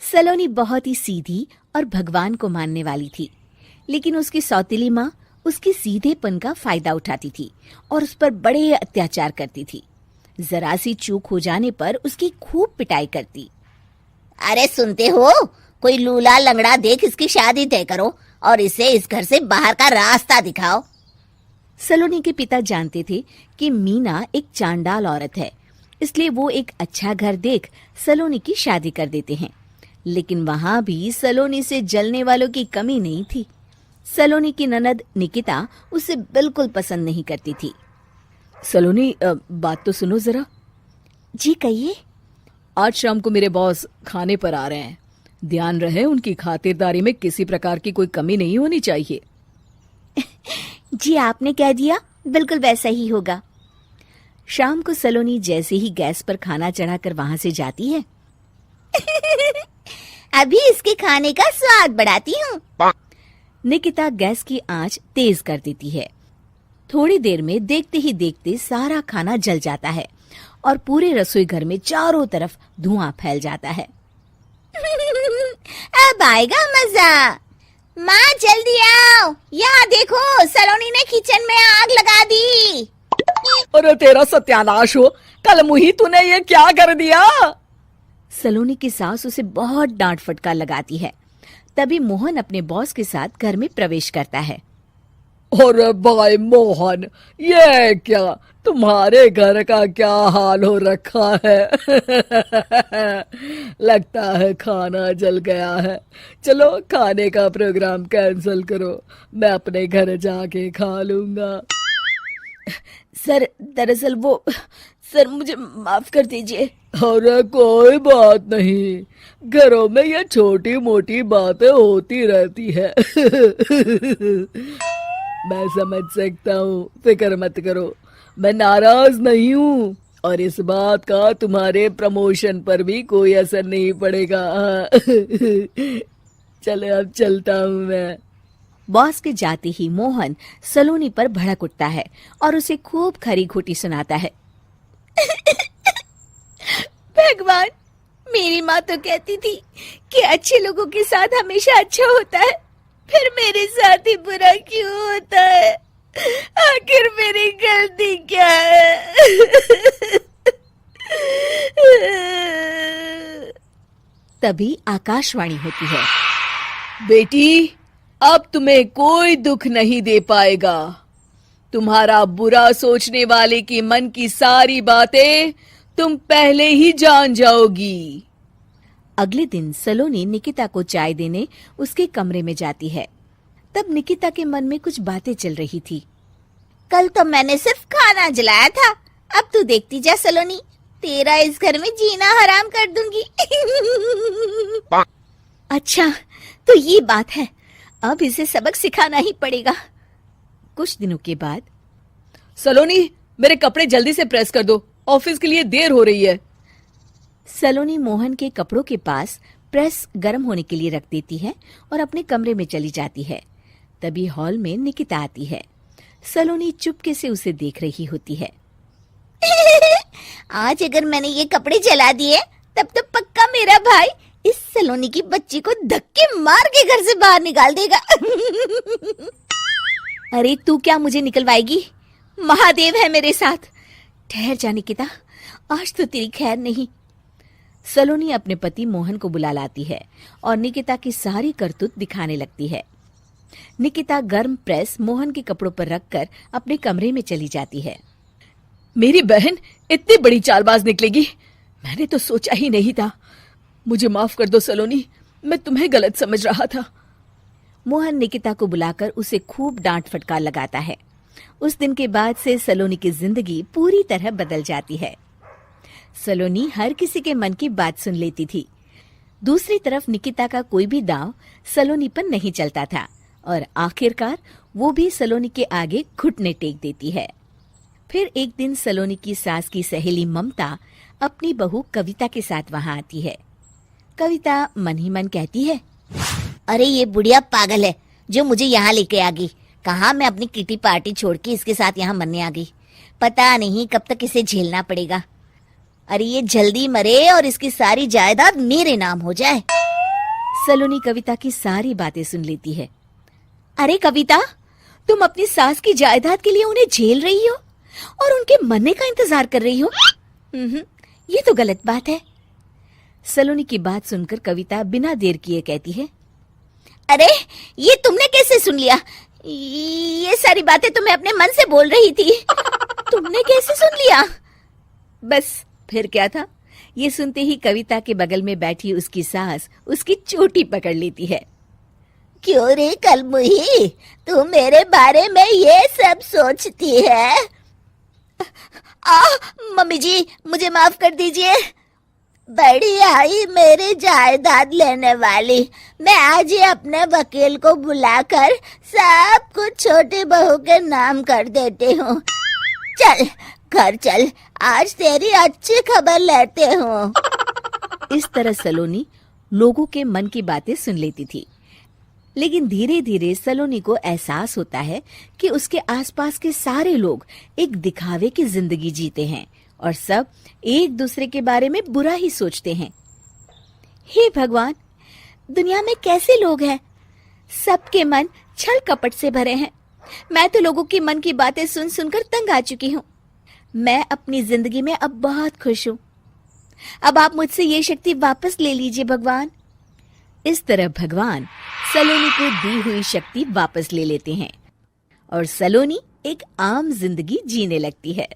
सलोनी बहुत ही सीधी और भगवान को मानने वाली थी, लेकिन उसकी सौतेली माँ उसके सीधेपन का फायदा उठाती थी और उस पर बड़े अत्याचार करती थी। जरा सी चूक हो जाने पर उसकी खूब पिटाई करती। अरे सुनते हो, कोई लूला लंगड़ा देख इसकी शादी तय करो और इसे इस घर से बाहर का रास्ता दिखाओ। सलोनी के पिता जानते थे कि मीना एक चांडाल औरत है, इसलिए वो एक अच्छा घर देख सलोनी की शादी कर देते हैं। लेकिन वहां भी सलोनी से जलने वालों की कमी नहीं थी। सलोनी की ननद निकिता उसे बिल्कुल पसंद नहीं करती थी। सलोनी, बात तो सुनो जरा। जी कहिए। आज शाम को मेरे बॉस खाने पर आ रहे हैं। ध्यान रहे उनकी खातिरदारी में किसी प्रकार की कोई कमी नहीं होनी चाहिए। जी आपने कह दिया, बिल्कुल वैसा ही होगा। शाम को सलोनी जैसे ही गैस पर खाना चढ़ाकर वहां से जाती है। अभी इसके खाने का स्वाद बढ़ाती हूँ। निकिता गैस की आंच तेज कर देती है। थोड़ी देर में देखते ही देखते सारा खाना जल जाता है और पूरे रसोई घर में चारों तरफ धुआं फैल जाता है। अब आएगा मजा। माँ जल्दी आओ, यहाँ देखो सलोनी ने किचन में आग लगा दी। अरे तेरा सत्यानाश हो, कल मुही तूने ये क्या कर दिया? सलोनी की सास उसे बहुत डांट फटकार लगाती है। तभी मोहन अपने बॉस के साथ घर में प्रवेश करता है। अरे भाई मोहन, ये क्या तुम्हारे घर का क्या हाल हो रखा है? लगता है खाना जल गया है। चलो खाने का प्रोग्राम कैंसिल करो, मैं अपने घर जाके खा लूंगा। सर दरअसल वो सर मुझे माफ कर दीजिए। अरे कोई बात नहीं, घरों में ये छोटी मोटी बातें होती रहती है। मैं समझ सकता हूँ, फिक्र मत करो, मैं नाराज नहीं हूँ और इस बात का तुम्हारे प्रमोशन पर भी कोई असर नहीं पड़ेगा। चले अब चलता हूँ मैं। बॉस के जाते ही मोहन सलोनी पर भड़क उठता है और उसे खूब खरी खोटी सुनाता है। भगवान, मेरी माँ तो कहती थी कि अच्छे लोगों के साथ हमेशा अच्छा होता है, फिर मेरे साथ ही बुरा क्यों होता है? आखिर मेरी गलती क्या है? तभी आकाशवाणी होती है। बेटी, अब तुम्हें कोई दुख नहीं दे पाएगा। तुम्हारा बुरा सोचने वाले की मन की सारी बातें तुम पहले ही जान जाओगी। अगले दिन सलोनी निकिता को चाय देने उसके कमरे में जाती है। तब निकिता के मन में कुछ बातें चल रही थी। कल तो मैंने सिर्फ खाना जलाया था, अब तू देखती जा सलोनी, तेरा इस घर में जीना हराम कर दूंगी। अच्छा, तो ये बात है, अब इसे सबक सिखाना ही पड़ेगा। कुछ दिनों के बाद, सलोनी, मेरे कपड़े जल्दी से प्रेस कर दो, ऑफिस के लिए देर हो रही है। सलोनी मोहन के कपड़ों के पास प्रेस गर्म होने के लिए रख देती है और अपने कमरे में चली जाती है। तभी हॉल में निकिता आती है। सलोनी चुपके से उसे देख रही होती है। आज अगर मैंने ये कपड़े जला दिए तब तो पक्का मेरा भाई इस सलोनी की बच्ची को धक्के मार के घर से बाहर निकाल देगा। अरे तू क्या मुझे निकलवाएगी? महादेव है मेरे साथ। ठहर जा निकिता, आज तो तेरी खैर नहीं। सलोनी अपने पति मोहन को बुला लाती है और निकिता की सारी करतूत दिखाने लगती है। निकिता गर्म प्रेस मोहन के कपड़ों पर रखकर अपने कमरे में चली जाती है। मेरी बहन इतनी बड़ी चालबाज निकलेगी, मैंने तो सोचा ही नहीं था। मुझे माफ कर दो सलोनी, मैं तुम्हें गलत समझ रहा था। मोहन निकिता को बुलाकर उसे खूब डांट फटकार लगाता है। उस दिन के बाद से सलोनी की जिंदगी पूरी तरह बदल जाती है। सलोनी हर किसी के मन की बात सुन लेती थी। दूसरी तरफ निकिता का कोई भी दांव सलोनी पर नहीं चलता था और आखिरकार वो भी सलोनी के आगे घुटने टेक देती है। फिर एक दिन सलोनी की सास की सहेली ममता अपनी बहू कविता के साथ वहां आती है। कविता मन ही मन कहती है, अरे ये बुढ़िया पागल है जो मुझे यहाँ लेके आ गई। कहाँ मैं अपनी किटी पार्टी छोड़ के इसके साथ यहाँ मरने आ गई। पता नहीं कब तक इसे झेलना पड़ेगा। अरे ये जल्दी मरे और इसकी सारी जायदाद मेरे नाम हो जाए। सलोनी कविता की सारी बातें सुन लेती है। अरे कविता, तुम अपनी सास की जायदाद के लिए उन्हें झेल रही हो और उनके मरने का इंतजार कर रही हो। ये तो गलत बात है। सलोनी की बात सुनकर कविता बिना देर किए कहती है, अरे ये तुमने कैसे सुन लिया? ये सारी बातें तो मैं अपने मन से बोल रही थी। तुमने कैसे सुन लिया? बस फिर क्या था। ये सुनते ही कविता के बगल में बैठी उसकी सास उसकी चोटी पकड़ लेती है। क्यों रे कलमुही, तू मेरे बारे में ये सब सोचती है? मम्मी जी, मुझे माफ कर दीजिए। बड़ी आई मेरी जायदाद लेने वाली। मैं आज ही अपने वकील को बुलाकर सब कुछ छोटी बहू के नाम कर देती हूँ। चल घर चल, आज तेरी अच्छी खबर लेते हूँ। इस तरह सलोनी लोगों के मन की बातें सुन लेती थी, लेकिन धीरे धीरे सलोनी को एहसास होता है कि उसके आसपास के सारे लोग एक दिखावे की जिंदगी जीते हैं और सब एक दूसरे के बारे में बुरा ही सोचते हैं। हे भगवान, दुनिया में कैसे लोग हैं? सबके मन छल कपट से भरे हैं। मैं तो लोगों के मन की बातें सुन सुनकर तंग आ चुकी हूँ। मैं अपनी जिंदगी में अब बहुत खुश हूँ। अब आप मुझसे ये शक्ति वापस ले लीजिए भगवान। इस तरह भगवान सलोनी को दी हुई शक्ति वापस ले लेते हैं और सलोनी एक आम जिंदगी जीने लगती है।